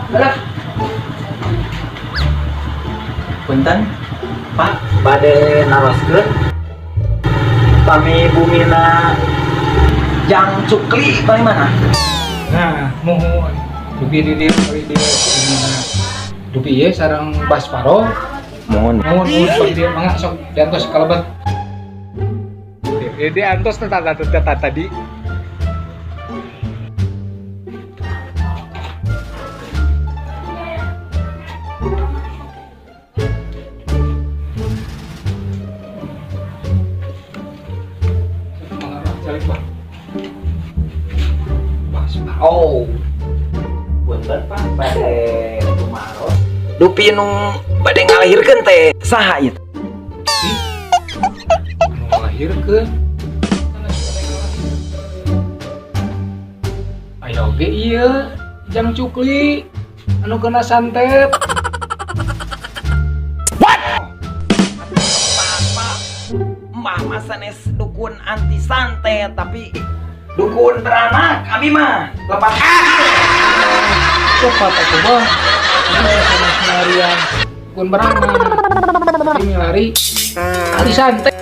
Alah. Punten, Pak, bade naroskeun pami bumina Jang Cukli bagaimana? Nah, mohon dupi di dia gimana? Dupi ya sarang Basparo. Mohon. Mohon bagi dia mangga sok diantos kalabat. Dia antos tadi. Oh, punten Pak, bade kumaros. Dupi nu bade ngalahirkeun teh saha ieu? Anu ngalahirkeun. Ayo ge ieu Jang Cukli anu kena santet. Mah sanes dukun anti santet tapi dukun beranak abi mah lepas Cepat atuh Bang. Saya sama Marian kun beranak. Ini lari santet.